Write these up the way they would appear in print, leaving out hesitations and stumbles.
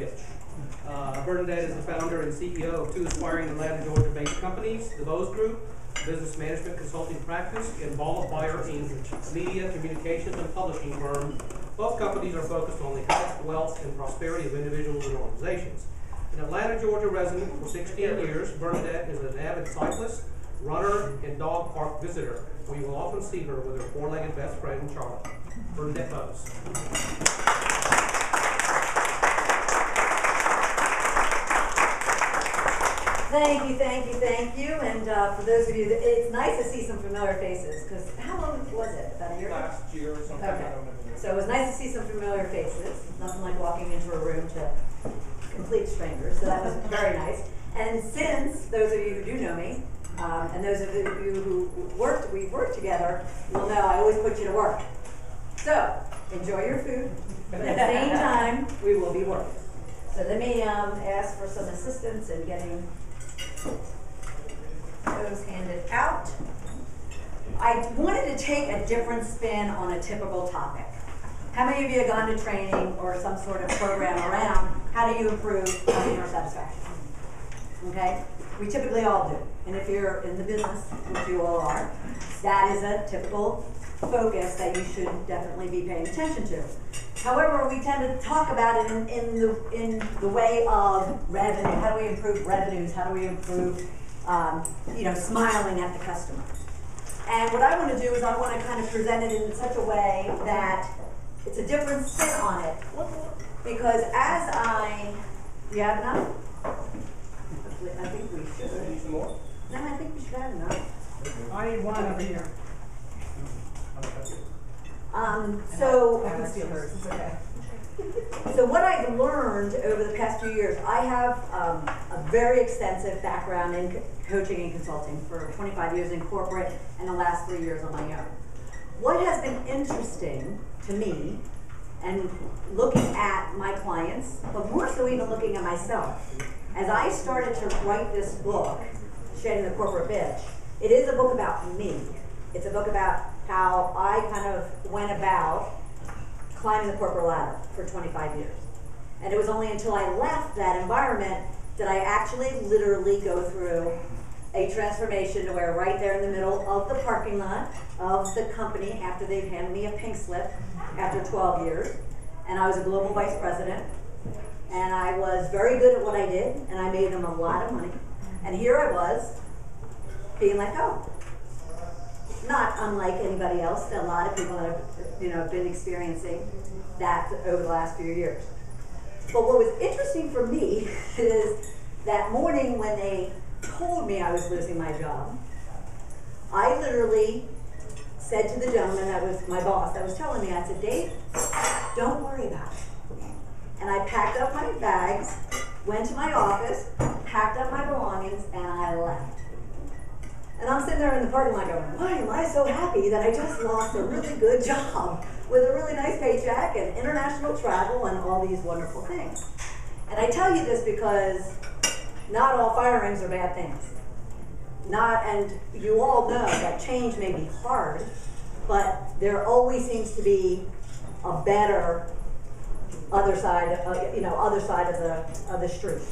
pitch. Bernadette is the founder and CEO of two aspiring Atlanta, Georgia-based companies, the Bose Group, business management consulting practice, and Ball of Fire Inc., a media, communications, and publishing firm. Both companies are focused on the health, wealth, and prosperity of individuals and organizations. An Atlanta, Georgia resident for 16 years, Bernadette is an avid cyclist, runner, and dog park visitor. We will often see her with her four-legged best friend, Charlotte. Bernadette Bose. Thank you, thank you, thank you. And for those of you, it's nice to see some familiar faces, because how long was it? About a year ago? Last year or something. Okay. So it was nice to see some familiar faces. Nothing like walking into a room to complete strangers, so that was very nice. And since those of you who do know me, and those of you who we've worked together, will know I always put you to work. So enjoy your food, but at the same time, we will be working. So let me ask for some assistance in getting those handed out. I wanted to take a different spin on a typical topic. How many of you have gone to training or some sort of program around how do you improve customer satisfaction? Okay? We typically all do. And if you're in the business, which you all are, that is a typical focus that you should definitely be paying attention to. However, we tend to talk about it in the way of revenue. How do we improve revenues? How do we improve, smiling at the customer? And what I want to do is I want to kind of present it in such a way that it's a different spin on it. Because you have enough? I think we should. Need some more? No, I think we should have enough. I need one over here. So, I can steal hers. It's okay. So what I've learned over the past few years, I have a very extensive background in coaching and consulting for 25 years in corporate and the last 3 years on my own. What has been interesting to me, and looking at my clients, but more so even looking at myself, as I started to write this book, Shedding the Corporate Bitch, it is a book about me. It's a book about how I kind of went about climbing the corporate ladder for 25 years. And it was only until I left that environment that I actually literally go through a transformation to where right there in the middle of the parking lot of the company, after they've handed me a pink slip after 12 years, and I was a global vice president, and I was very good at what I did, and I made them a lot of money. And here I was, being let go. Not unlike anybody else. A lot of people have been experiencing that over the last few years. But what was interesting for me is that morning when they told me I was losing my job, I literally said to the gentleman that was my boss, that was telling me, I said, Dave, don't worry about it. And I packed up my bags, went to my office, packed up my belongings, and I left. And I'm sitting there in the parking lot going, why am I so happy that I just lost a really good job with a really nice paycheck and international travel and all these wonderful things? And I tell you this because not all firings are bad things. And you all know that change may be hard, but there always seems to be a better other side of the street.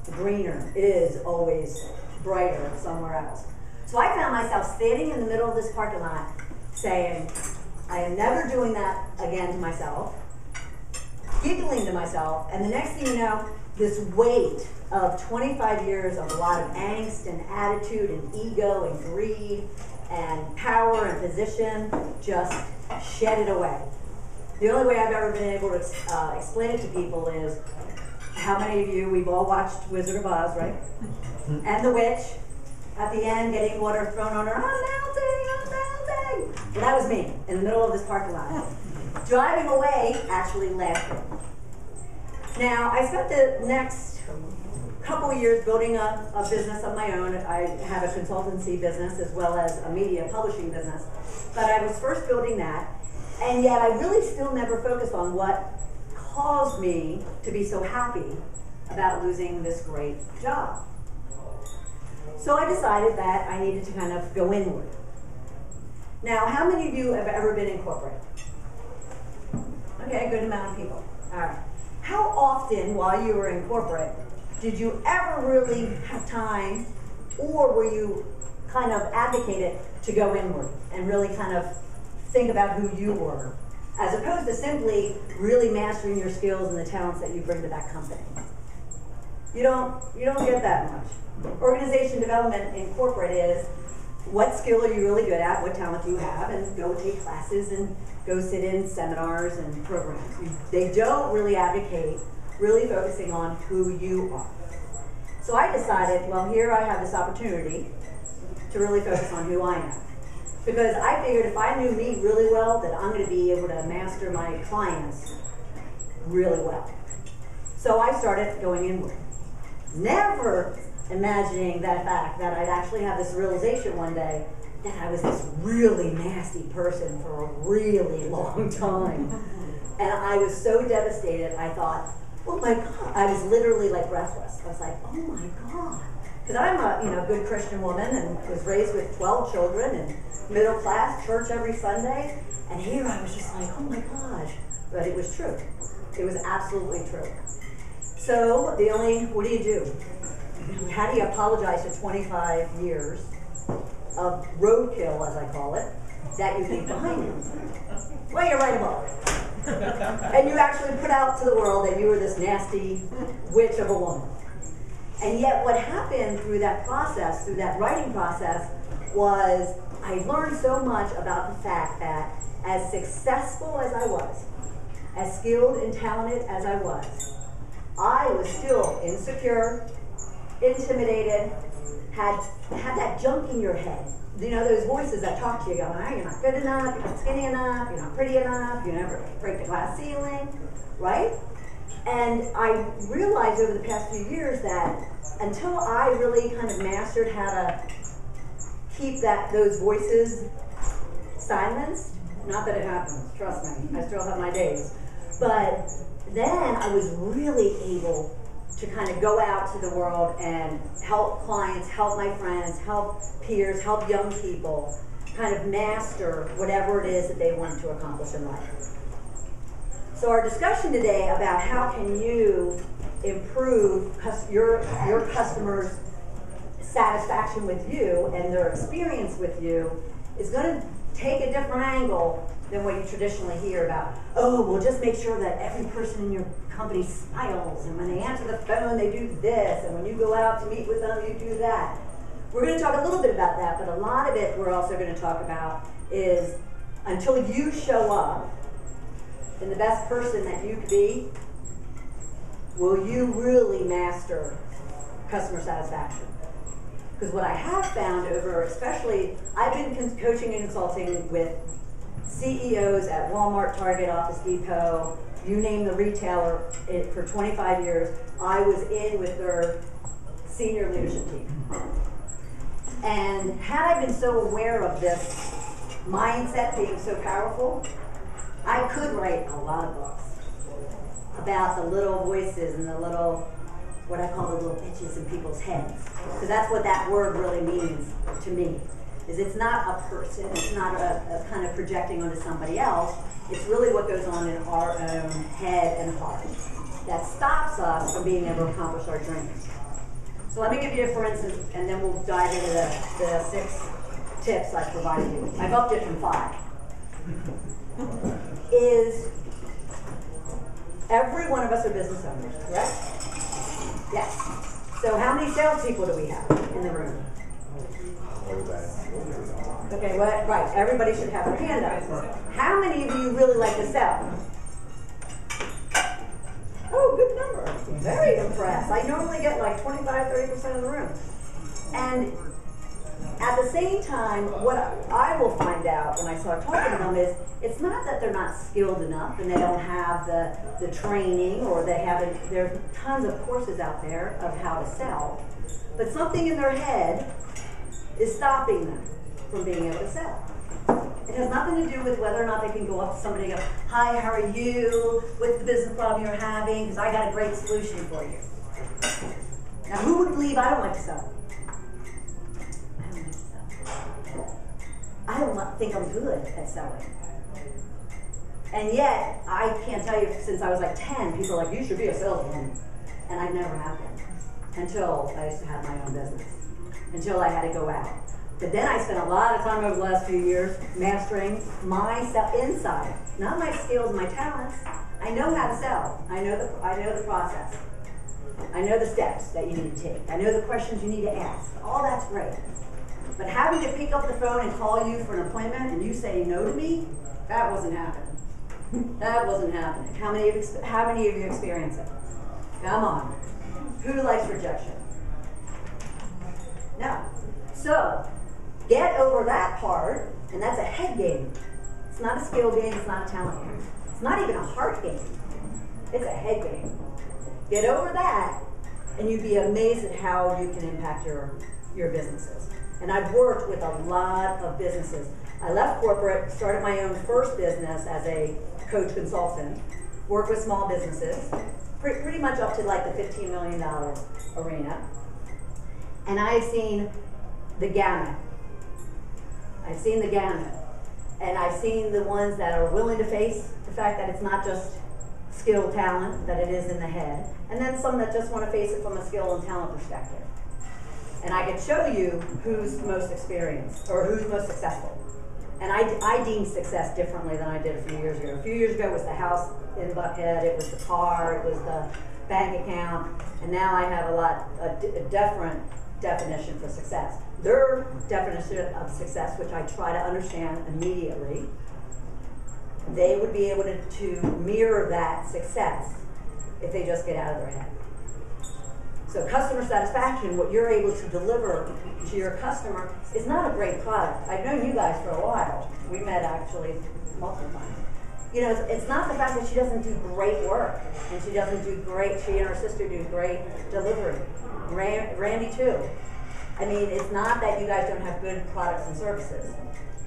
The greener. It is always brighter somewhere else. So I found myself standing in the middle of this parking lot saying, I am never doing that again to myself, giggling to myself, and the next thing you know, this weight of 25 years of a lot of angst and attitude and ego and greed and power and position just shed it away. The only way I've ever been able to explain it to people is, how many of you, we've all watched Wizard of Oz, right? And the witch, at the end, getting water thrown on her, I'm melting. Well, that was me, in the middle of this parking lot. Driving away, actually laughing. Now, I spent the next couple of years building a business of my own. I have a consultancy business as well as a media publishing business. But I was first building that, and yet I really still never focused on what caused me to be so happy about losing this great job. So I decided that I needed to kind of go inward. Now, how many of you have ever been in corporate? Okay, a good amount of people. All right. How how often while you were in corporate did you ever really have time, or were you kind of advocated to go inward and really kind of think about who you were, as opposed to simply really mastering your skills and the talents that you bring to that company? You don't get that much. Organization development in corporate is, what skill are you really good at, what talent do you have, and go take classes and go sit in seminars and programs. They don't really advocate really focusing on who you are. So I decided, well, here I have this opportunity to really focus on who I am. Because I figured if I knew me really well, that I'm going to be able to master my clients really well. So I started going inward. Never imagining that fact that I'd actually have this realization one day that I was this really nasty person for a really long time. And I was so devastated, I thought, oh my God. I was literally like breathless. I was like, oh my God. Because I'm a good Christian woman and was raised with 12 children and middle class, church every Sunday. And here I was just like, oh my gosh. But it was true. It was absolutely true. So what do you do? How do you apologize to 25 years of roadkill, as I call it, that you leave behind you? Well, you write a book. And you actually put out to the world that you were this nasty witch of a woman. And yet what happened through that process, through that writing process, was I learned so much about the fact that as successful as I was, as skilled and talented as I was still insecure, intimidated, had that junk in your head. You know, those voices that talk to you going, oh, you're not good enough, you're not skinny enough, you're not pretty enough, you never break the glass ceiling, right? And I realized over the past few years that until I really kind of mastered how to keep those voices silenced, not that it happens, trust me, I still have my days, but then I was really able to kind of go out to the world and help clients, help my friends, help peers, help young people kind of master whatever it is that they want to accomplish in life. So our discussion today about how can you improve your customers' satisfaction with you and their experience with you is going to take a different angle than what you traditionally hear about, oh, well, just make sure that every person in your company smiles, and when they answer the phone, they do this, and when you go out to meet with them, you do that. We're going to talk a little bit about that, but a lot of it we're also going to talk about is until you show up and the best person that you could be, will you really master customer satisfaction? Because what I have found especially, I've been coaching and consulting with CEOs at Walmart, Target, Office Depot, you name the retailer, for 25 years. I was in with their senior leadership team. And had I been so aware of this mindset being so powerful, I could write a lot of books about the little voices and the little, what I call the little itches in people's heads. Because that's what that word really means to me. Is it's not a person, it's not a kind of projecting onto somebody else, it's really what goes on in our own head and heart that stops us from being able to accomplish our dreams. So let me give you, for instance, and then we'll dive into the 6 tips I provided you. I've upped it from 5. Is every one of us are business owners, correct? Yes. So how many salespeople do we have in the room? Okay, well, right, everybody should have their hand up. How many of you really like to sell? Oh, good number. Very impressed. I normally get like 25-30% of the room. And at the same time, what I will find out when I start talking to them is it's not that they're not skilled enough and they don't have the training, or there's tons of courses out there of how to sell, but something in their head is stopping them from being able to sell. It has nothing to do with whether or not they can go up to somebody and go, hi, how are you? What's the business problem you're having? Because I got a great solution for you. Now, who would believe I don't like to sell? I don't think I'm good at selling. And yet, I can't tell you, since I was like 10, people are like, you should be a saleswoman. And I never have been, until I used to have my own business, until I had to go out. But then I spent a lot of time over the last few years mastering myself inside, not my skills, my talents. I know how to sell. I know the process. I know the steps that you need to take. I know the questions you need to ask. All that's great. But having to pick up the phone and call you for an appointment and you say no to me, that wasn't happening. That wasn't happening. How many of you experience it? Come on. Who likes rejection? No. So, get over that part, and that's a head game. It's not a skill game, it's not a talent game. It's not even a heart game. It's a head game. Get over that, and you'd be amazed at how you can impact your businesses. And I've worked with a lot of businesses. I left corporate, started my own first business as a coach consultant, worked with small businesses, pretty much up to like the $15 million arena. And I've seen the gamut. I've seen the gamut. And I've seen the ones that are willing to face the fact that it's not just skill, talent, that it is in the head. And then some that just want to face it from a skill and talent perspective. And I can show you who's most experienced or who's most successful. And I deem success differently than I did a few years ago. A few years ago it was the house in Buckhead, it was the car, it was the bank account, and now I have a different definition for success. Their definition of success, which I try to understand immediately, they would be able to mirror that success if they just get out of their head. So customer satisfaction, what you're able to deliver to your customer, is not a great product. I've known you guys for a while. We met actually multiple times. You know, it's not the fact that she doesn't do great work, and she and her sister do great delivery. Randy too. I mean, it's not that you guys don't have good products and services.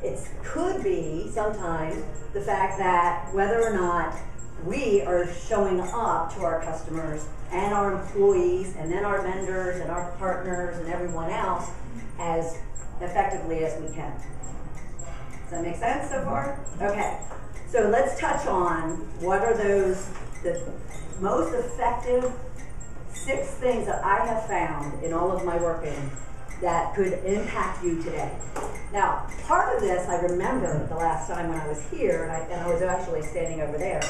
It could be sometimes the fact that whether or not we are showing up to our customers and our employees and then our vendors and our partners and everyone else as effectively as we can. Does that make sense so far? Okay. So let's touch on what are the most effective 6 things that I have found in all of my working that could impact you today. Now, part of this I remember the last time when I was here, and I was actually standing over there,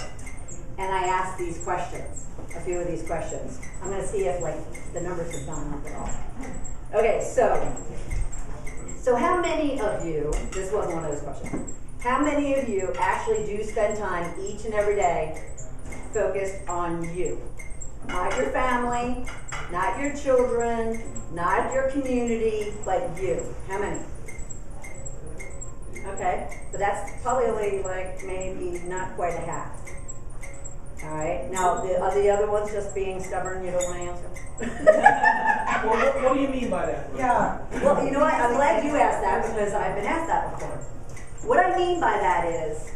and I asked these questions, a few of these questions. I'm going to see if the numbers have gone up at all. Okay, so how many of you, this wasn't one of those questions, how many of you actually do spend time each and every day focused on you? Not your family, not your children, not your community, but you. How many? Okay, so that's probably only maybe not quite a half. All right, now are the other ones just being stubborn, you don't want to answer? Well, what do you mean by that? Yeah. Well, you know what, I'm glad you asked that because I've been asked that before. What I mean by that is,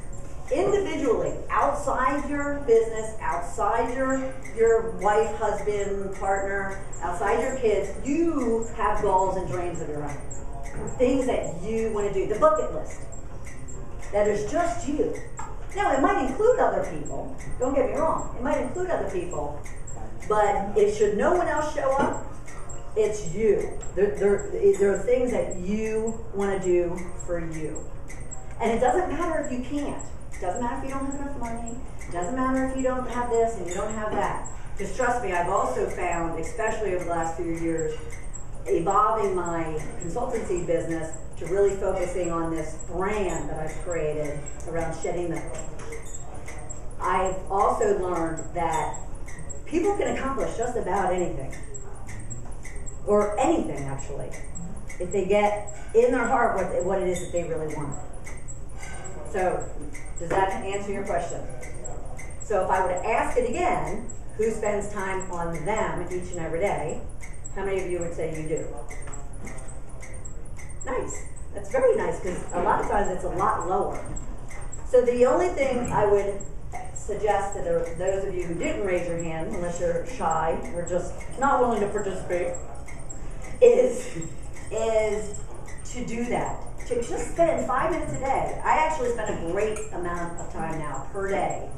individually, outside your business, outside your wife, husband, partner, outside your kids, you have goals and dreams of your own. Things that you want to do. The bucket list. That is just you. Now, it might include other people. Don't get me wrong. It might include other people. But should no one else show up, it's you. There are things that you want to do for you. And it doesn't matter if you can't. It doesn't matter if you don't have enough money. It doesn't matter if you don't have this and you don't have that. Because trust me, I've also found, especially over the last few years, evolving my consultancy business to really focusing on this brand that I've created around shedding the hood. I've also learned that people can accomplish just about anything. Or anything, actually. If they get in their heart what it is that they really want. So, does that answer your question? So if I were to ask it again, who spends time on them each and every day, how many of you would say you do? Nice. That's very nice, because a lot of times it's a lot lower. So the only thing I would suggest to those of you who didn't raise your hand, unless you're shy or just not willing to participate, is to do that. to just spend 5 minutes a day. I actually spend a great amount of time now per day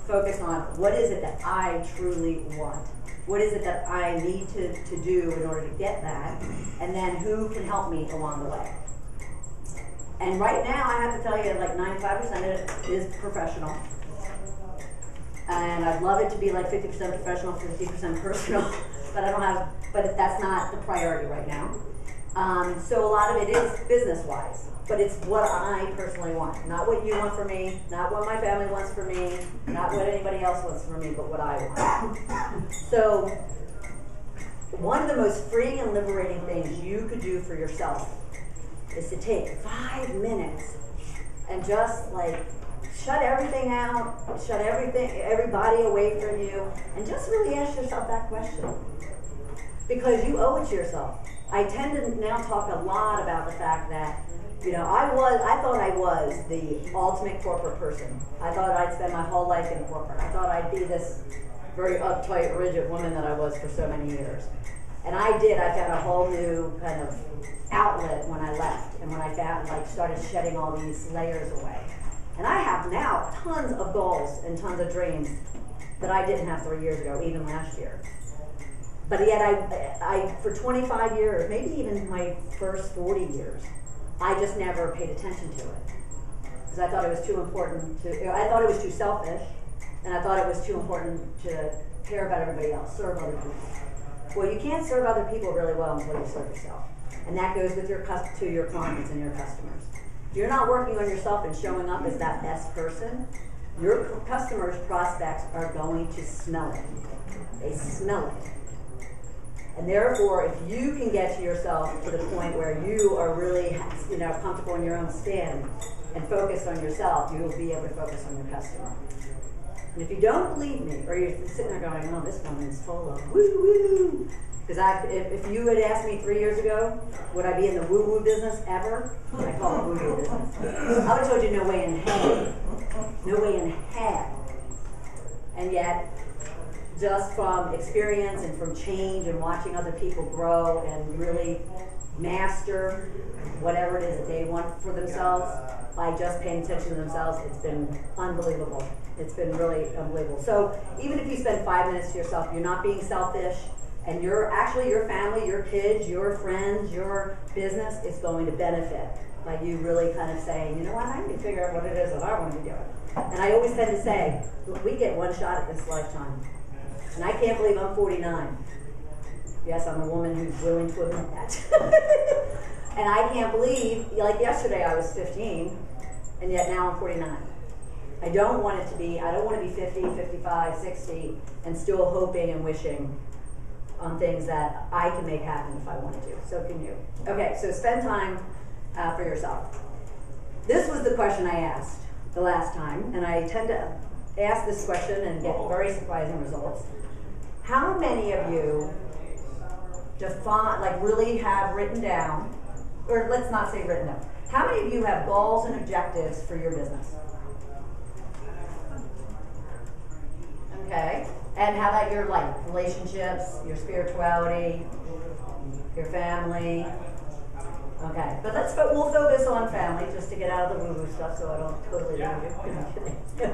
focused on what is it that I truly want. What is it that I need to do in order to get that? And then who can help me along the way? And right now, I have to tell you, like 95% of it is professional. And I'd love it to be like 50% professional, 50% personal, but I don't have, but that's not the priority right now. So a lot of it is business-wise, but it's what I personally want. Not what you want for me, not what my family wants for me, not what anybody else wants for me, but what I want. So one of the most freeing and liberating things you could do for yourself is to take 5 minutes and just like shut everything out, shut everybody away from you, and just really ask yourself that question. Because you owe it to yourself. I tend to now talk a lot about the fact that, you know, I thought I was the ultimate corporate person. I thought I'd spend my whole life in corporate. I thought I'd be this very uptight, rigid woman that I was for so many years. And I did. I found a whole new kind of outlet when I left, and when I started shedding all these layers away. And I have now tons of goals and tons of dreams that I didn't have 3 years ago, even last year. But yet I for 25 years, maybe even my first 40 years, I just never paid attention to it. Because I thought it was too important I thought it was too selfish, and I thought it was too important to care about everybody else, serve other people. Well, you can't serve other people really well until you serve yourself. And that goes with your clients and your customers. If you're not working on yourself and showing up as that best person, your customers, prospects are going to smell it. They smell it. And therefore, if you can get to yourself to the point where you are really, comfortable in your own skin and focused on yourself, you will be able to focus on your customer. And if you don't believe me, or you're sitting there going, "Oh, this woman's full of woo-woo," because if you had asked me 3 years ago, would I be in the woo-woo business ever? I call it woo-woo business. I would have told you no way in hell. No way in hell. And yet, just from experience and from change and watching other people grow and really master whatever it is that they want for themselves by just paying attention to themselves, it's been unbelievable. It's been really unbelievable. So even if you spend 5 minutes to yourself, you're not being selfish, and your family, your kids, your friends, your business is going to benefit by you really kind of saying, you know what, I need to figure out what it is that I want to be doing. And I always tend to say, we get one shot at this lifetime. And I can't believe I'm 49. Yes, I'm a woman who's willing to admit that. And I can't believe, like yesterday I was 15, and yet now I'm 49. I don't want to be 50, 55, 60, and still hoping and wishing on things that I can make happen if I wanted to. So can you. Okay, so spend time for yourself. This was the question I asked the last time, and I tend to ask this question and get very surprising results. How many of you really have written down, or let's not say written down, how many of you have goals and objectives for your business? Okay, and how about your life, relationships, your spirituality, your family? Okay, but we'll throw this on family just to get out of the woo-woo stuff so I don't totally lose you.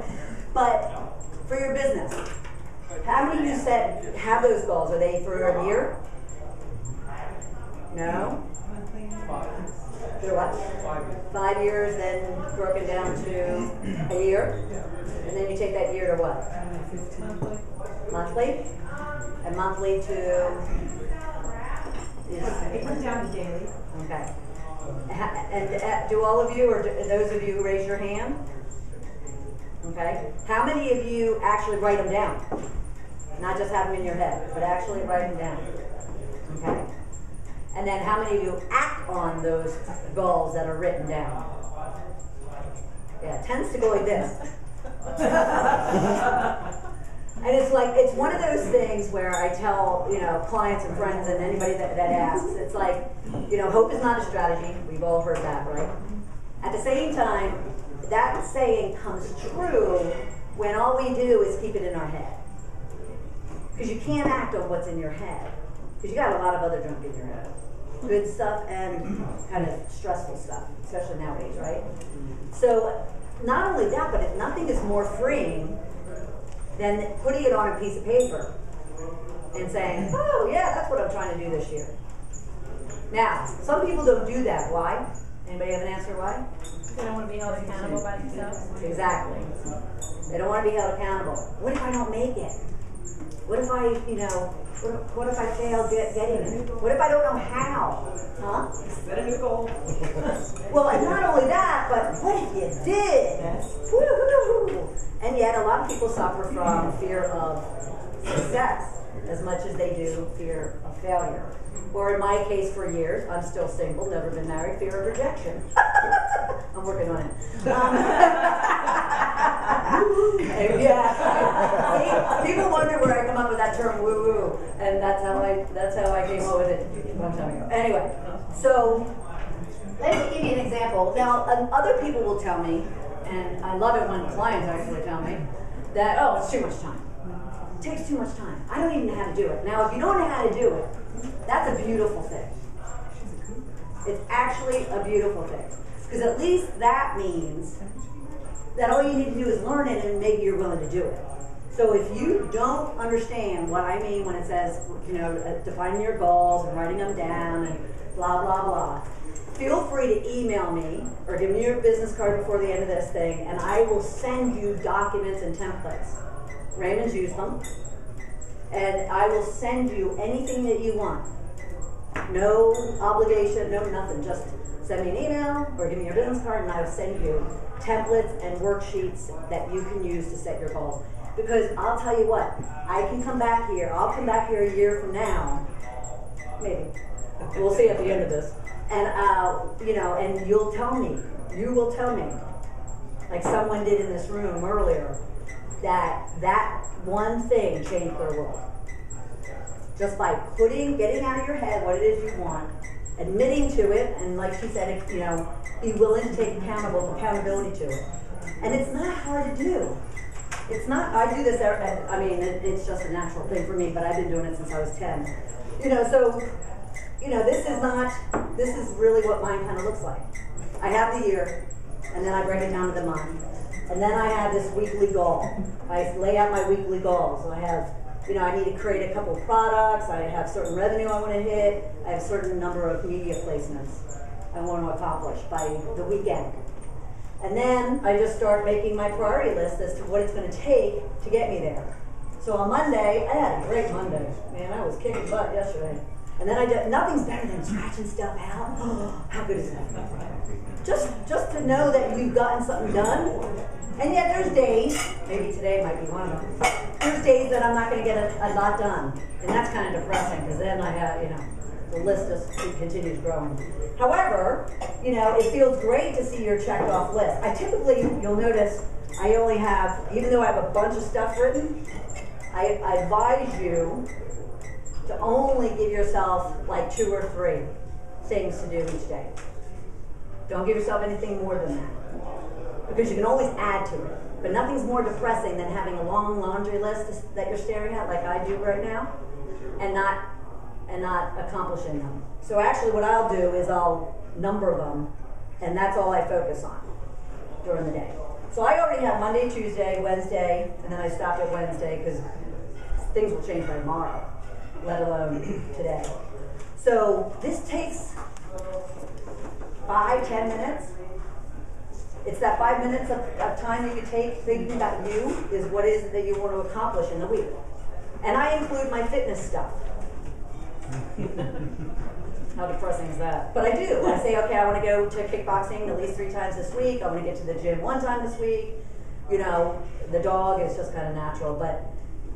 But for your business, how many of you have those goals? Are they for a year? No? For what? 5 years, then broken down to a year? And then you take that year to what? Monthly? And monthly to? It comes down to daily. Okay. And do all of you, or those of you who raise your hand? Okay. How many of you actually write them down? Not just have them in your head, but actually write them down. Okay. And then how many of you act on those goals that are written down? Yeah, it tends to go like this. And it's one of those things where I tell, clients and friends and anybody that asks, it's like, hope is not a strategy. We've all heard that, right? At the same time, that saying comes true when all we do is keep it in our head. Because you can't act on what's in your head. Because you got a lot of other junk in your head. good stuff and kind of stressful stuff, especially nowadays, right? So not only that, but nothing is more freeing than putting it on a piece of paper and saying, oh yeah, that's what I'm trying to do this year. Now, some people don't do that. Why? Anybody have an answer why? They don't want to be held accountable by themselves. Exactly. They don't want to be held accountable. What if I don't make it? What if I, what if I fail getting it? What if I don't know how? Huh? Set a new goal. Well, and not only that, but what if you did? Woo-hoo. And yet a lot of people suffer from fear of success as much as they do fear of failure. Or in my case, for years, I'm still single, never been married, fear of rejection. I'm working on it. Yeah. See, people wonder where I come up with that term woo-woo, and that's how I came up with it a long time ago. Anyway, so let me give you an example. Now, other people will tell me, and I love it when clients actually tell me, that, oh, it's too much time. It takes too much time. I don't even know how to do it. Now, if you don't know how to do it, that's a beautiful thing. It's actually a beautiful thing. Because at least that means that all you need to do is learn it and maybe you're willing to do it. So if you don't understand what I mean when it says, defining your goals and writing them down and blah, blah, blah, feel free to email me or give me your business card before the end of this thing and I will send you documents and templates. Raymond's used them. And I will send you anything that you want. No obligation, no nothing. Just send me an email or give me your business card and I will send you templates and worksheets that you can use to set your goals. Because I'll tell you what, I can come back here, I'll come back here a year from now, maybe. We'll see at the end of this. And, and you will tell me, like someone did in this room earlier, that one thing changed their world. Just by getting out of your head what it is you want, admitting to it, and like she said, be willing to take accountability to it. And it's not hard to do. It's not, I do this, it's just a natural thing for me, but I've been doing it since I was 10. This is really what mine kind of looks like. I have the year, and then I break it down to the month. And then I have this weekly goal. I lay out my weekly goals. So I have, I need to create a couple of products. I have certain revenue I want to hit. I have a certain number of media placements I want to accomplish by the weekend. And then I just start making my priority list as to what it's going to take to get me there. So on Monday, I had a great Monday. Man, I was kicking butt yesterday. And then nothing's better than scratching stuff out. Oh, how good is that? Just to know that you've gotten something done. And yet there's days, maybe today might be one of them, there's days that I'm not going to get a lot done. And that's kind of depressing because then I have, the list just continues growing. However, it feels great to see your checked off list. I typically, you'll notice, I only have, even though I have a bunch of stuff written, I advise you to only give yourself like 2 or 3 things to do each day. Don't give yourself anything more than that. Because you can always add to it. But nothing's more depressing than having a long laundry list that you're staring at like I do right now and not accomplishing them. So actually what I'll do is I'll number them and that's all I focus on during the day. So I already have Monday, Tuesday, Wednesday, and then I stop at Wednesday because things will change by tomorrow, let alone today. So this takes 5-10 minutes. It's that 5 minutes of time that you take thinking about you is what is it that you want to accomplish in the week. And I include my fitness stuff. How depressing is that? But I do. I say, okay, I want to go to kickboxing at least 3 times this week. I want to get to the gym 1 time this week. The dog is just kind of natural. But,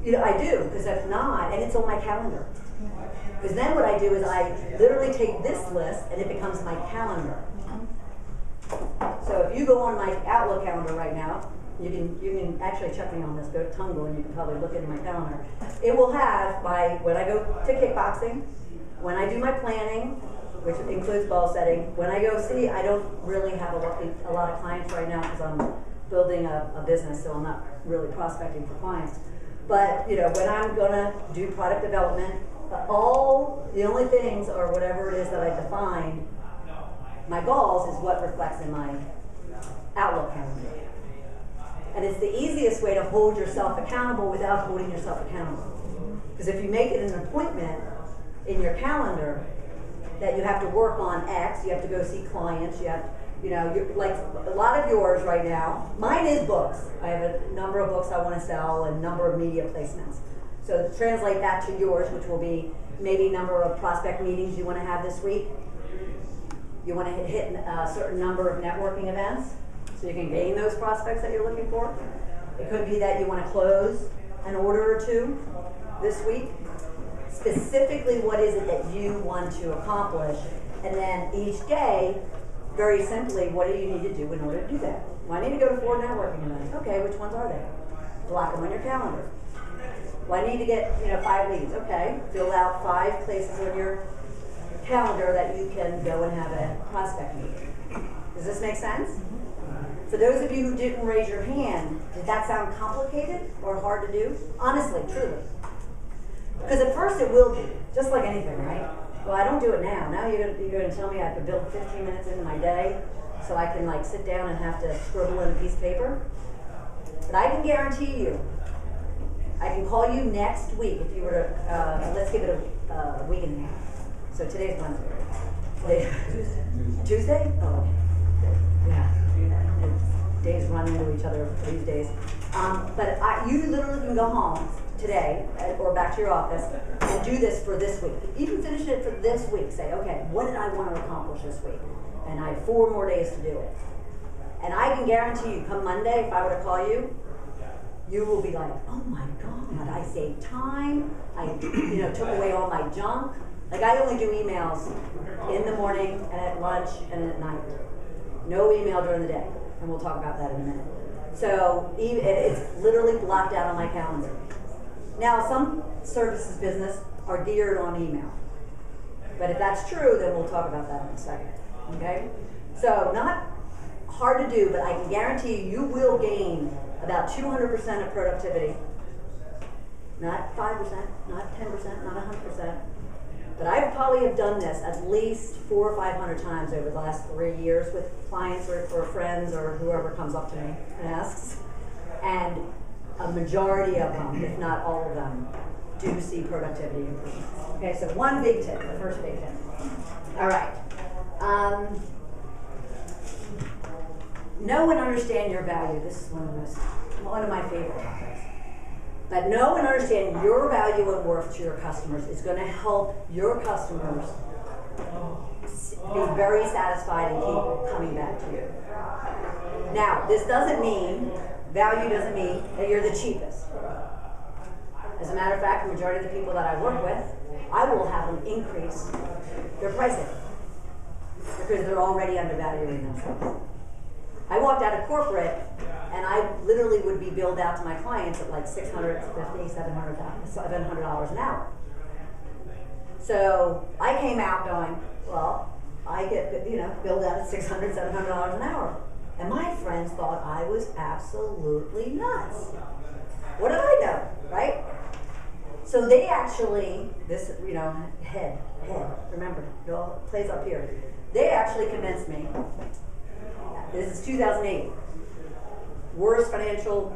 I do, because if not, and it's on my calendar. Because then what I do is I literally take this list and it becomes my calendar. So if you go on my Outlook calendar right now, you can actually check me on this, go to Tungle, and you can probably look into my calendar. It will have when I go to kickboxing, when I do my planning, which includes goal setting, when I go see, I don't really have a lot of clients right now because I'm building a business, so I'm not really prospecting for clients. But when I'm gonna do product development, the only things are whatever it is that I defined, my goals is what reflects in my Outlook calendar. And it's the easiest way to hold yourself accountable without holding yourself accountable. Because if you make it an appointment in your calendar that you have to work on X, you have to go see clients, you have, like a lot of yours right now, mine is books. I have a number of books I want to sell and number of media placements. So translate that to yours, which will be maybe number of prospect meetings you want to have this week. You want to hit a certain number of networking events so you can gain those prospects that you're looking for. It could be that you want to close an order or two this week. Specifically, what is it that you want to accomplish? And then each day, very simply, what do you need to do in order to do that? Well, I need to go to 4 networking events. Okay, which ones are they? Block them on your calendar. Well, I need to get 5 leads. Okay, fill out 5 places on your calendar that you can go and have a prospect meeting. Does this make sense? For those of you who didn't raise your hand, did that sound complicated or hard to do? Honestly, truly. Because at first it will be, just like anything, right? Well, I don't do it now. Now you're going to tell me I have to build 15 minutes into my day so I can like sit down and have to scribble in a piece of paper. But I can guarantee you, I can call you next week if you were to, let's give it a week and a half. So today's Wednesday. Tuesday? Oh, yeah. Days run into each other these days. But you literally can go home today or back to your office and do this for this week. Even finish it for this week. Say, okay, what did I want to accomplish this week? And I have 4 more days to do it. And I can guarantee you, come Monday, if I were to call you, you will be like, oh my God, I saved time. I took away all my junk. Like I only do emails in the morning and at lunch and at night. No email during the day. And we'll talk about that in a minute. So it's literally blocked out on my calendar. Now, some services business are geared on email. But if that's true, then we'll talk about that in a second. Okay? So not hard to do, but I can guarantee you will gain about 200% of productivity. Not 5%, not 10%, not 100%. But I probably have done this at least 400 or 500 times over the last 3 years with clients or friends or whoever comes up to me and asks. And a majority of them, if not all of them, do see productivity improvements. Okay, so one big tip, the first big tip. All right. Know and understand your value. This is one of my favorite topics. But know and understand your value and worth to your customers is going to help your customers be very satisfied and keep coming back to you. Now, this doesn't mean, value doesn't mean that you're the cheapest. As a matter of fact, the majority of the people that I work with, I will have them increase their pricing because they're already undervaluing themselves. I walked out of corporate and I literally would be billed out to my clients at like $650, $700 an hour. So I came out going, well, I get billed out at $600, $700 an hour. And my friends thought I was absolutely nuts. What did I know, right? So they actually, head, remember, it all plays up here. They actually convinced me, this is 2008, worst financial,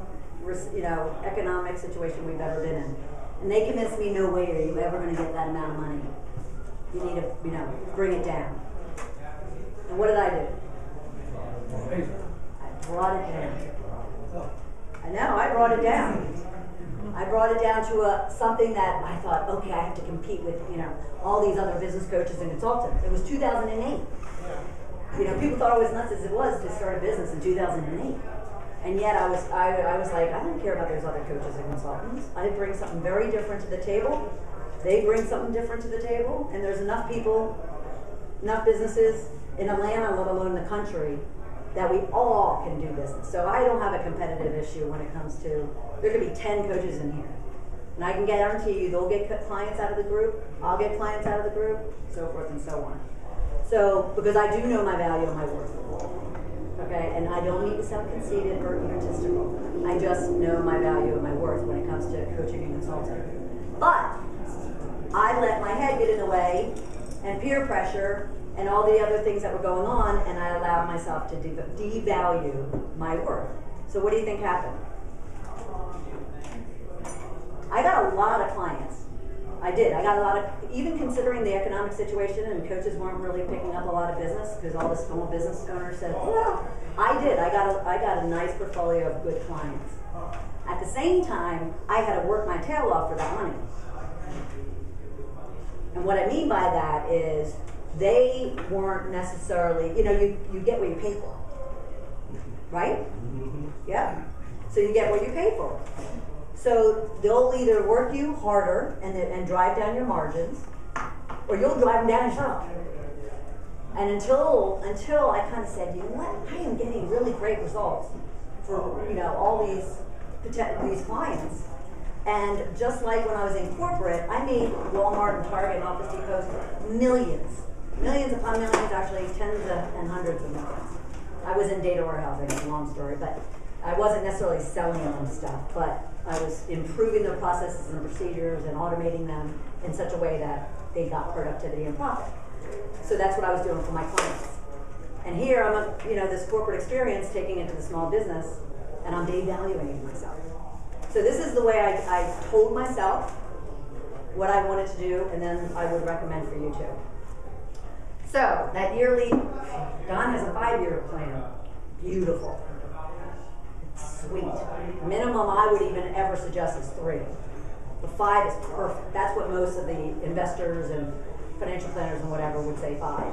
economic situation we've ever been in. And they convinced me, no way are you ever going to get that amount of money. You need to, bring it down. And what did I do? I brought it down. I know, I brought it down. I brought it down to something that I thought, okay, I have to compete with, all these other business coaches and consultants. It was 2008. People thought I was nuts as it was to start a business in 2008. And yet I was like, I don't care about those other coaches and consultants. I bring something very different to the table. They bring something different to the table. And there's enough people, enough businesses in Atlanta, let alone the country, that we all can do business. So I don't have a competitive issue when it comes to, there could be 10 coaches in here. And I can guarantee you they'll get clients out of the group, I'll get clients out of the group, so forth and so on. So, because I do know my value and my worth. Okay, and I don't need to sound conceited or egotistical. I just know my value and my worth when it comes to coaching and consulting. But I let my head get in the way and peer pressure and all the other things that were going on, and I allowed myself to devalue my worth. So what do you think happened? I got a lot of clients. I did. I got a lot of, even considering the economic situation and coaches weren't really picking up a lot of business because all the small business owners said, well, I did. I got a nice portfolio of good clients. At the same time, I had to work my tail off for that money. And what I mean by that is they weren't necessarily, you get what you pay for, right? Yeah. So you get what you pay for. So they'll either work you harder and drive down your margins, or you'll drive them down yourself. And until I kind of said, you know what, I am getting really great results for all these clients. And just like when I was in corporate, I made Walmart and Target and Office Depot millions upon millions, actually tens and hundreds of millions. I was in data warehousing, it's a long story, but I wasn't necessarily selling them stuff, but I was improving their processes and procedures and automating them in such a way that they got productivity and profit. So that's what I was doing for my clients. And here I'm, this corporate experience taking it to the small business, and I'm devaluing myself. So this is the way I told myself what I wanted to do, and then I would recommend for you too. So that yearly, Don has a 5-year plan. Beautiful. Sweet. Minimum I would even ever suggest is 3. The 5 is perfect. That's what most of the investors and financial planners and whatever would say 5.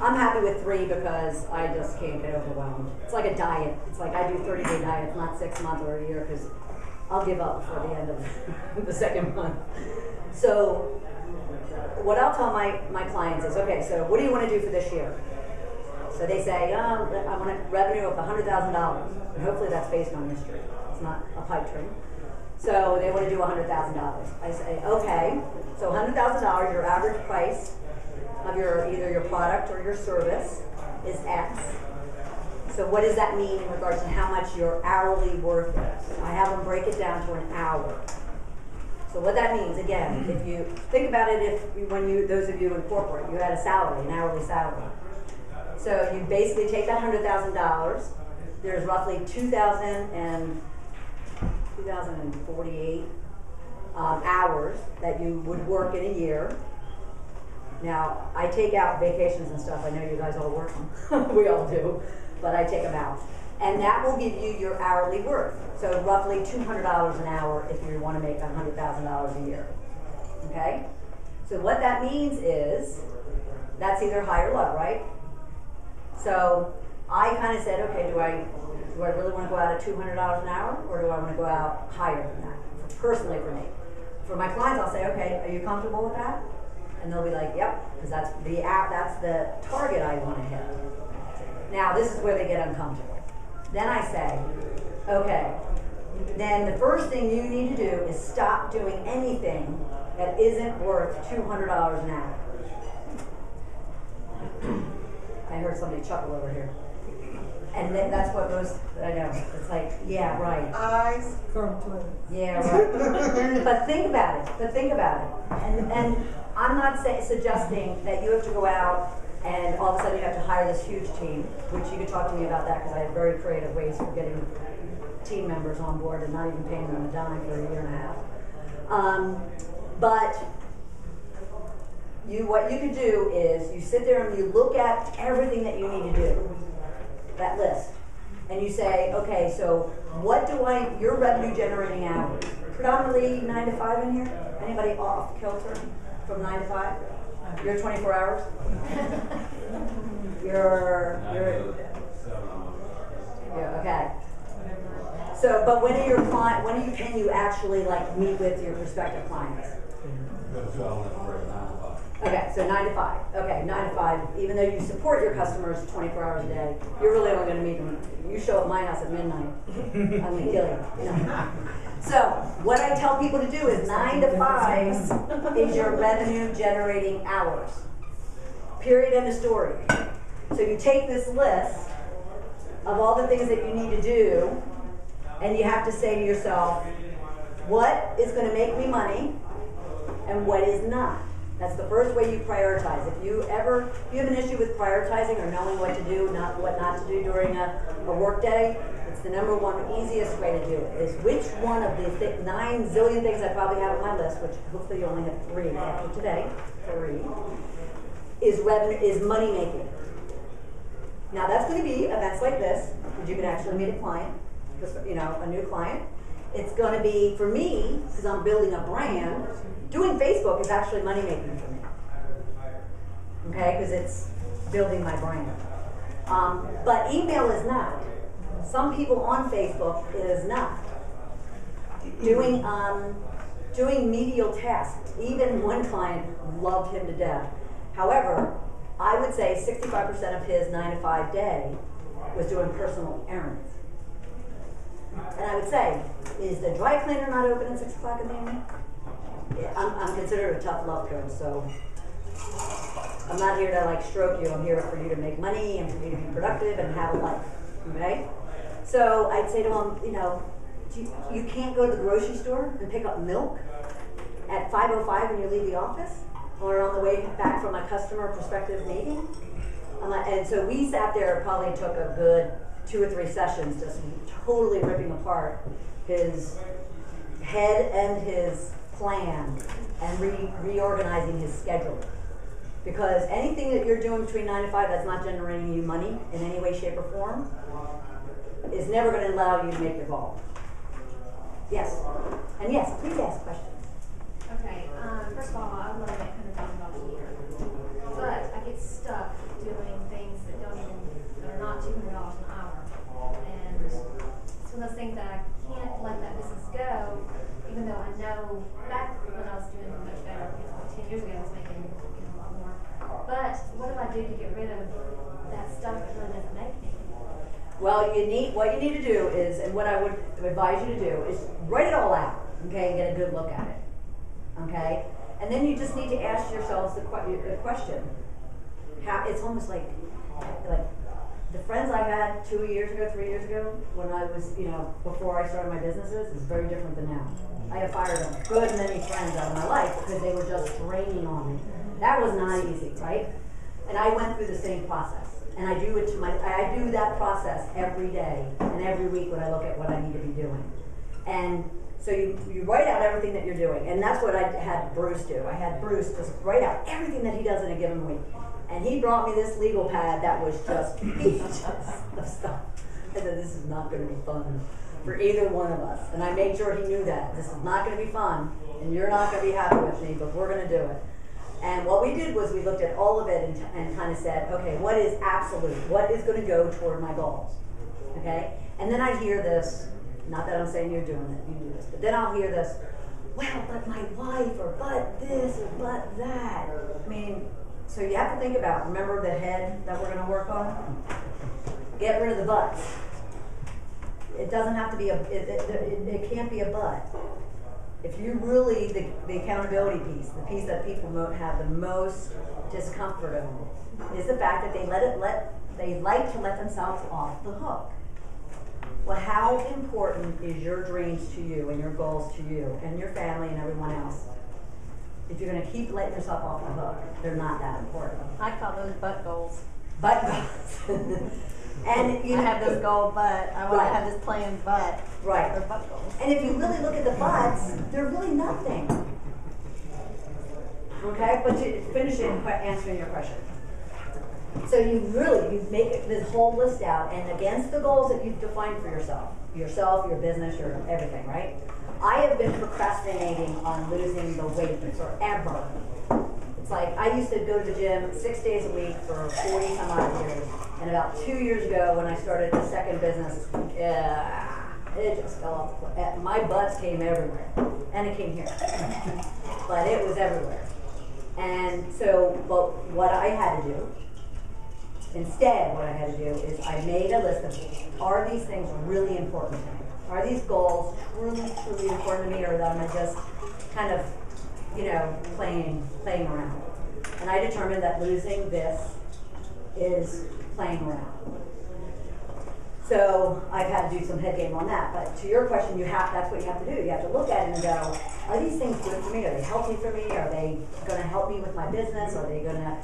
I'm happy with 3 because I just can't get overwhelmed. It's like a diet. It's like I do 30-day diets, not 6 months or a year, because I'll give up before the end of the second month. So what I'll tell my clients is, okay, so what do you want to do for this year? So they say, I want a revenue of $100,000. And hopefully that's based on history. It's not a pipe dream. So they want to do $100,000. I say, okay, so $100,000, your average price of either your product or your service is X. So what does that mean in regards to how much your hourly worth is? I have them break it down to an hour. So what that means, again, if you think about it, those of you in corporate, you had a salary, an hourly salary. So you basically take that $100,000. There's roughly 2,048 hours that you would work in a year. Now, I take out vacations and stuff. I know you guys all work them. We all do. But I take them out. And that will give you your hourly worth. So roughly $200 an hour if you want to make $100,000 a year. Okay? So what that means is, that's either high or low, right? So I kind of said, okay, do I really want to go out at $200 an hour, or do I want to go out higher than that? Personally for me. For my clients, I'll say, okay, are you comfortable with that? And they'll be like, yep, because that's the target I want to hit. Now, this is where they get uncomfortable. Then I say, okay, then the first thing you need to do is stop doing anything that isn't worth $200 an hour. I heard somebody chuckle over here. And that's what most, I know, it's like, yeah, right. Eyes come to Yeah, right. But think about it. And I'm not suggesting that you have to go out and all of a sudden you have to hire this huge team, which you could talk to me about that because I have very creative ways for getting team members on board and not even paying them a dime for a year and a half. But what you could do is you sit there and you look at everything that you need to do, that list, and you say, okay, so what your revenue generating hours, predominantly 9 to 5 in here? Anybody off kilter from 9 to 5? You're 24 hours? Yeah, okay. So, but can you actually meet with your prospective clients? Okay, so 9 to 5. Okay, 9 to 5. Even though you support your customers 24 hours a day, you're really only going to meet them. You show up at my house at midnight, I'm going to kill you. No. So, what I tell people to do is 9 to 5 is your revenue generating hours. Period, end of story. So you take this list of all the things that you need to do, and you have to say to yourself, what is going to make me money? and what is not. That's the first way you prioritize. If you have an issue with prioritizing or knowing what to do, what not to do during a work day, it's the number one easiest way to do it, is which one of the 9 zillion things I probably have on my list, which hopefully you only have 3 after today, 3, is money making. Now that's going to be events like this, because you can actually meet a client, a new client. It's going to be, for me, because I'm building a brand, doing Facebook is actually money making for me. Okay, because it's building my brand. But email is not. Some people on Facebook it is not. Doing medial tasks. Even one client loved him to death. However, I would say 65% of his 9 to 5 day was doing personal errands. And I would say, is the dry cleaner not open at 6 o'clock in the evening? I'm considered a tough love coach, so I'm not here to stroke you. I'm here for you to make money and for you to be productive and have a life. Okay? So I'd say to him, you can't go to the grocery store and pick up milk at 5:05 when you leave the office, or on the way back from a customer prospective meeting. And so we sat there, probably took a good 2 or 3 sessions, just totally ripping apart his head and his plan and reorganizing his schedule. Because anything that you're doing between 9 to 5 that's not generating you money in any way, shape, or form is never going to allow you to make your goal. Yes. And yes, please ask questions. Okay, first of all, I want to make $100,000 a year. But I get stuck doing things that are not $200 an hour. And it's one of those things that I can't let that business go, even though I know back when I was doing much better, 10 years ago I was making a lot more. But what do I do to get rid of that stuff that really doesn't make me? Well, what you need to do is, and what I would advise you to do is write it all out, okay, and get a good look at it, okay? And then you just need to ask yourselves the question. It's almost like the friends I had 2 years ago, 3 years ago, when I was, before I started my businesses, is very different than now. I have fired a good many friends out of my life because they were just draining on me. That was not easy, right? And I went through the same process. And I do that process every day and every week when I look at what I need to be doing. And so you write out everything that you're doing. And that's what I had Bruce do. I had Bruce just write out everything that he does in a given week. And he brought me this legal pad that was just pages of stuff. I said, this is not going to be fun for either one of us. And I made sure he knew that. This is not going to be fun, and you're not going to be happy with me, but we're going to do it. And what we did was we looked at all of it and kind of said, okay, what is absolute? What is going to go toward my goals? Okay? And then I hear this, not that I'm saying you're doing it, you do this, but then I'll hear this, well, but my wife, or but this, or but that. I mean, so you have to think about, remember the head that we're going to work on? Get rid of the buts. It doesn't have to be it can't be a but. If you really, the accountability piece, the piece that people have the most discomfort of, is the fact that they like to let themselves off the hook. Well, how important is your dreams to you and your goals to you and your family and everyone else? If you're going to keep letting yourself off the hook, they're not that important. I call those butt goals. Butt goals. And I have this goal, but I want to have this plan, but right. Or butt goals. And if you really look at the butts, they're really nothing. Okay, but to finish answering your question. So you make this whole list out, and against the goals that you've defined for yourself, your business, your everything, right? I have been procrastinating on losing the weight forever. It's like I used to go to the gym 6 days a week for 40 some odd years. And about 2 years ago, when I started the second business, it just fell off the cliff. My butts came everywhere. And it came here. But it was everywhere. And so, but what I had to do, instead, what I had to do is I made a list of, are these things really important to me? Are these goals truly, truly important to me, or am I just kind of, playing around? And I determined that losing this is playing around. So I've had to do some head game on that. But to your question, that's what you have to do. You have to look at it and go, are these things good for me? Are they healthy for me? Are they going to help me with my business? Are they going to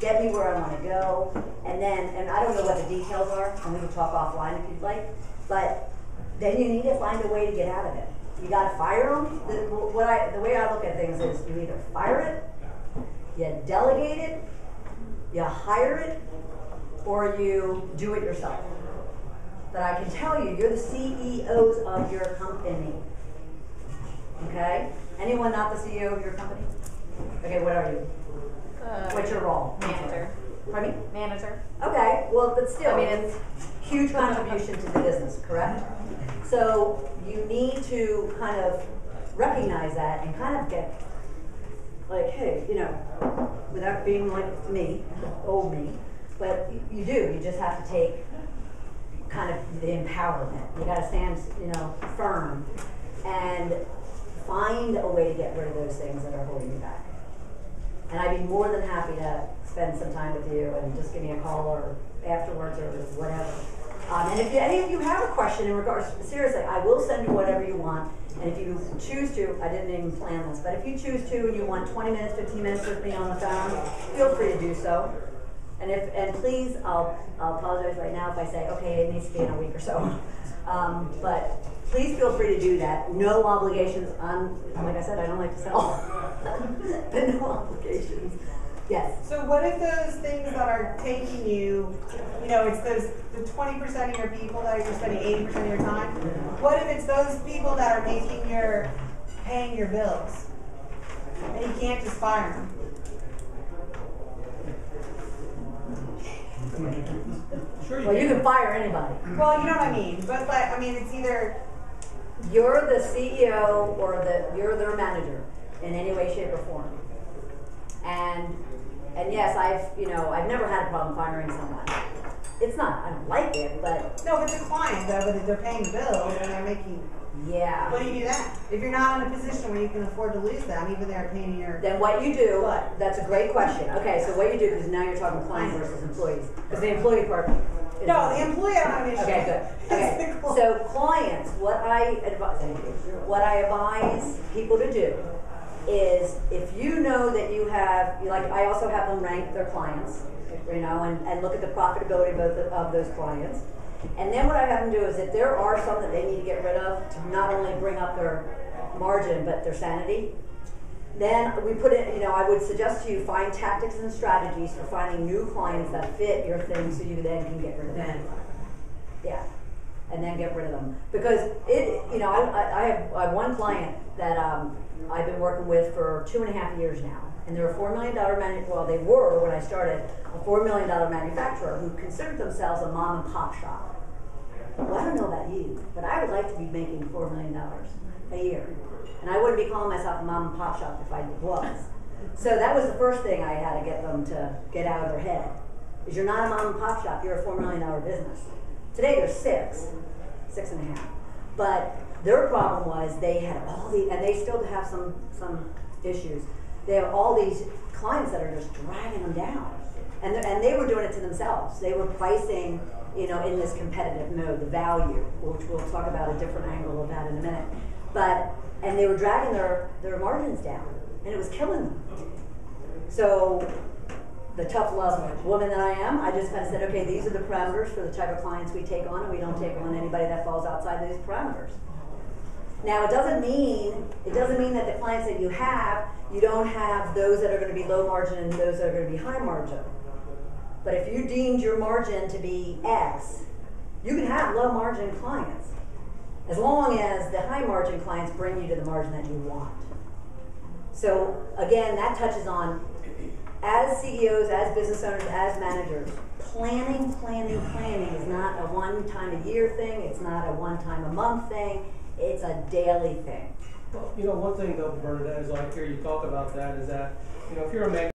get me where I want to go? And I don't know what the details are, and we can talk offline if you'd like, but then you need to find a way to get out of it. You got to fire them. The way I look at things is you either fire it, you delegate it, you hire it, or you do it yourself. But I can tell you, you're the CEOs of your company. Okay? Anyone not the CEO of your company? Okay, what are you? What's your role? Manager. Pardon me? Manager. Okay, well, but still, I mean, it's huge contribution to the business, correct? So you need to kind of recognize that and kind of get like, hey, you know, without being like me, old me, but you do. You just have to take kind of the empowerment. You got to stand, you know, firm and find a way to get rid of those things that are holding you back. And I'd be more than happy to spend some time with you and just give me a call or afterwards or whatever. And if any of you have a question in regards, seriously, I will send you whatever you want. And if you choose to, I didn't even plan this, but if you choose to and you want 20 minutes, 15 minutes with me on the phone, feel free to do so. And please, I'll apologize right now if I say, okay, it needs to be in a week or so. But please feel free to do that. No obligations. Like I said, I don't like to sell. But no obligations. Yes. So what if those things that are taking you, you know, it's the 20% of your people that you're spending 80% of your time. What if it's those people that are paying your bills, and you can't just fire them? Sure Well, you can fire anybody. Well, you know what I mean. But I mean, it's either You're the CEO or you're their manager in any way, shape, or form. And yes, I've never had a problem firing someone. It's not, I don't like it, but no, if it's a client though, but if they're paying the bills and they're making. yeah. What do you do then? If you're not in a position where you can afford to lose them, even they're paying your. Then what you do, What? that's a great question. Okay, so what you do, because now you're talking clients versus employees. Because the employee part is No, the employee I don't have an issue. Okay, good. Okay, so clients, what I advise people to do is if you know that you have, like I also have them rank their clients, you know, and look at the profitability of those clients. And then what I have them do is if there are some that they need to get rid of to not only bring up their margin but their sanity, then we put it, I would suggest to you find tactics and strategies for finding new clients that fit your thing so you then can get rid of them. Yeah, and then get rid of them. Because I have one client that I've been working with for 2.5 years now. And they're a $4 million they were when I started, a $4 million manufacturer who considered themselves a mom and pop shop. Well, I don't know about you, but I would like to be making $4 million a year. And I wouldn't be calling myself a mom and pop shop if I was. So that was the first thing I had to get them to get out of their head. Is you're not a mom and pop shop, you're a $4 million business. Today they're 6.5. But their problem was they had and they still have some issues. They have all these clients that are just dragging them down. And they were doing it to themselves. They were pricing, in this competitive mode, the value, which we'll talk about a different angle of that in a minute. And they were dragging their margins down, and it was killing them. So the tough love woman that I am, I just kind of said, okay, these are the parameters for the type of clients we take on, and we don't take on anybody that falls outside of these parameters. Now, it doesn't mean that the clients that you don't have those that are going to be low margin and those that are going to be high margin. But if you deemed your margin to be X, you can have low margin clients, as long as the high margin clients bring you to the margin that you want. So again, that touches on, as CEOs, as business owners, as managers, planning is not a one-time-a-year thing. It's not a one-time-a-month thing. It's a daily thing. Well, one thing though, Bernadette, is I hear you talk about that is that, if you're a